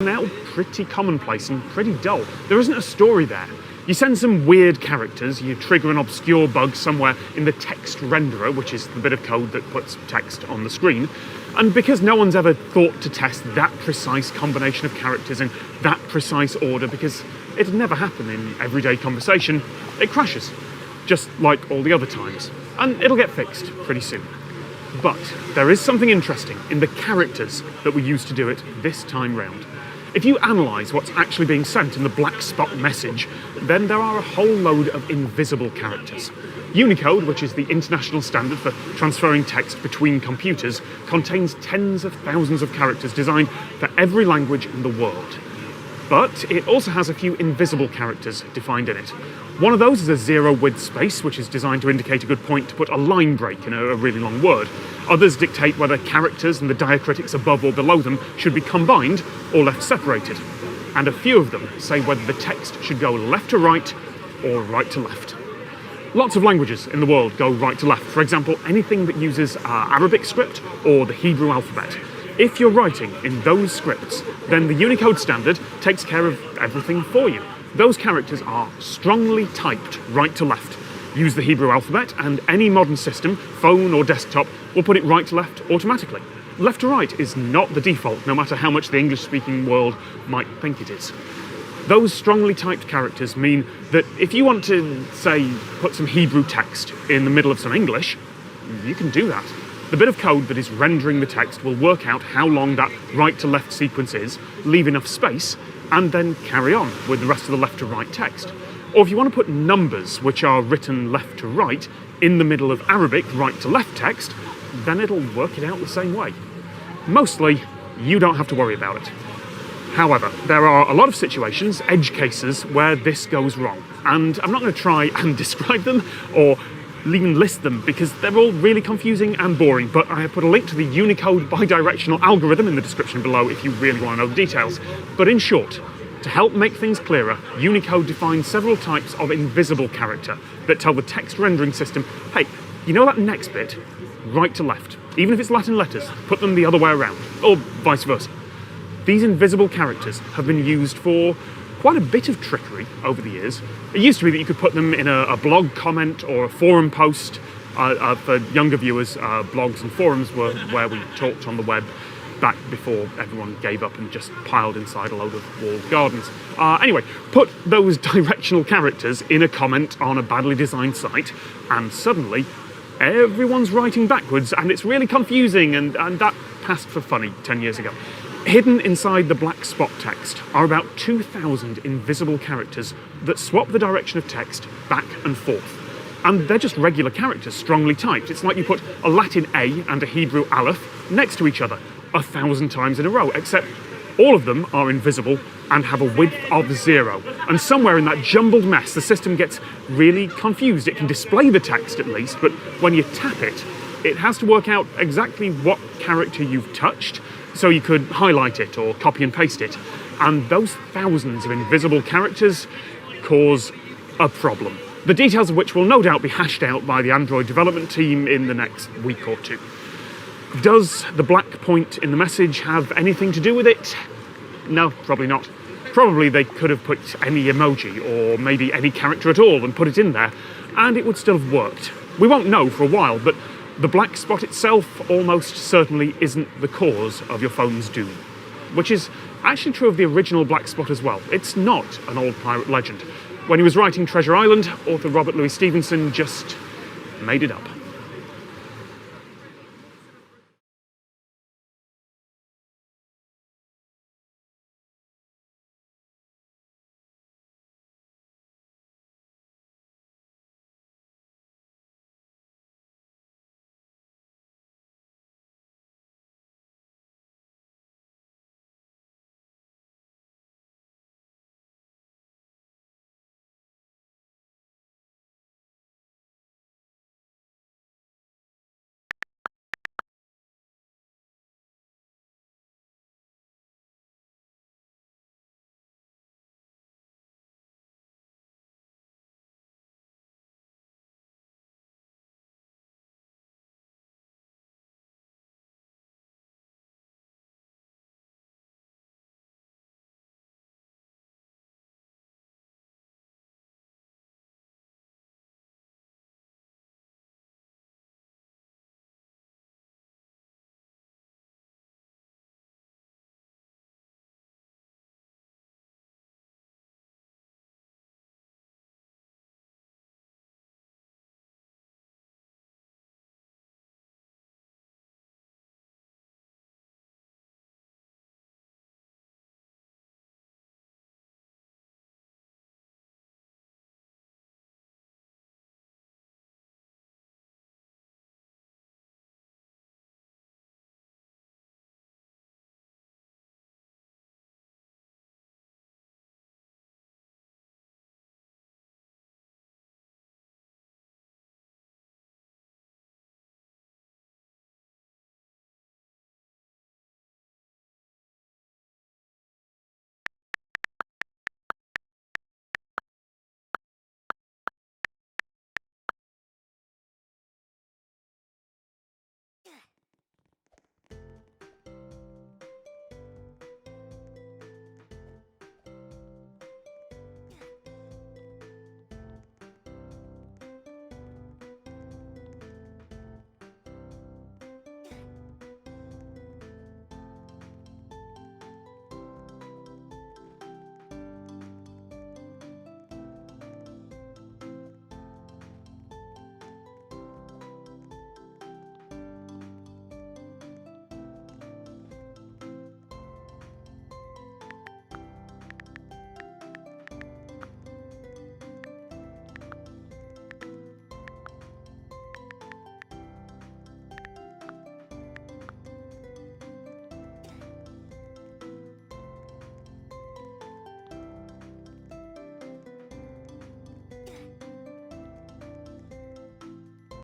now pretty commonplace and pretty dull. There isn't a story there. You send some weird characters, you trigger an obscure bug somewhere in the text renderer, which is the bit of code that puts text on the screen, and because no one's ever thought to test that precise combination of characters in that precise order, because it'd never happen in everyday conversation, it crashes, just like all the other times, and it'll get fixed pretty soon. But there is something interesting in the characters that we use to do it this time round. If you analyse what's actually being sent in the black spot message, then there are a whole load of invisible characters. Unicode, which is the international standard for transferring text between computers, contains tens of thousands of characters designed for every language in the world. But it also has a few invisible characters defined in it. One of those is a zero with space, which is designed to indicate a good point to put a line break in a really long word. Others dictate whether characters and the diacritics above or below them should be combined or left separated. And a few of them say whether the text should go left to right or right to left. Lots of languages in the world go right to left. For example, anything that uses Arabic script or the Hebrew alphabet. If you're writing in those scripts, then the Unicode standard takes care of everything for you. Those characters are strongly typed right to left. Use the Hebrew alphabet, and any modern system, phone or desktop, will put it right to left automatically. Left to right is not the default, no matter how much the English-speaking world might think it is. Those strongly typed characters mean that if you want to, say, put some Hebrew text in the middle of some English, you can do that. The bit of code that is rendering the text will work out how long that right-to-left sequence is, leave enough space, and then carry on with the rest of the left-to-right text. Or if you want to put numbers, which are written left to right, in the middle of Arabic right-to-left text, then it'll work it out the same way. Mostly, you don't have to worry about it. However, there are a lot of situations, edge cases, where this goes wrong. And I'm not going to try and describe them, or even list them, because they're all really confusing and boring, but I have put a link to the Unicode bidirectional algorithm in the description below if you really want to know the details. But in short, to help make things clearer, Unicode defines several types of invisible character that tell the text rendering system, hey, you know that next bit? Right to left. Even if it's Latin letters, put them the other way around, or vice versa. These invisible characters have been used for quite a bit of trickery over the years. It used to be that you could put them in a blog comment or a forum post. For younger viewers, blogs and forums were where we talked on the web back before everyone gave up and just piled inside a load of walled gardens. Anyway, put those directional characters in a comment on a badly designed site, and suddenly everyone's writing backwards, and it's really confusing, and that passed for funny 10 years ago. Hidden inside the black spot text are about 2,000 invisible characters that swap the direction of text back and forth. And they're just regular characters, strongly typed. It's like you put a Latin A and a Hebrew aleph next to each other 1,000 times in a row, except all of them are invisible and have a width of 0. And somewhere in that jumbled mess, the system gets really confused. It can display the text at least, but when you tap it, it has to work out exactly what character you've touched, so you could highlight it or copy and paste it. And those thousands of invisible characters cause a problem, the details of which will no doubt be hashed out by the Android development team in the next week or two. Does the black point in the message have anything to do with it? No, probably not. Probably they could have put any emoji or maybe any character at all and put it in there, and it would still have worked. We won't know for a while, but the black spot itself almost certainly isn't the cause of your phone's doom, which is actually true of the original black spot as well. It's not an old pirate legend. When he was writing Treasure Island, author Robert Louis Stevenson just made it up.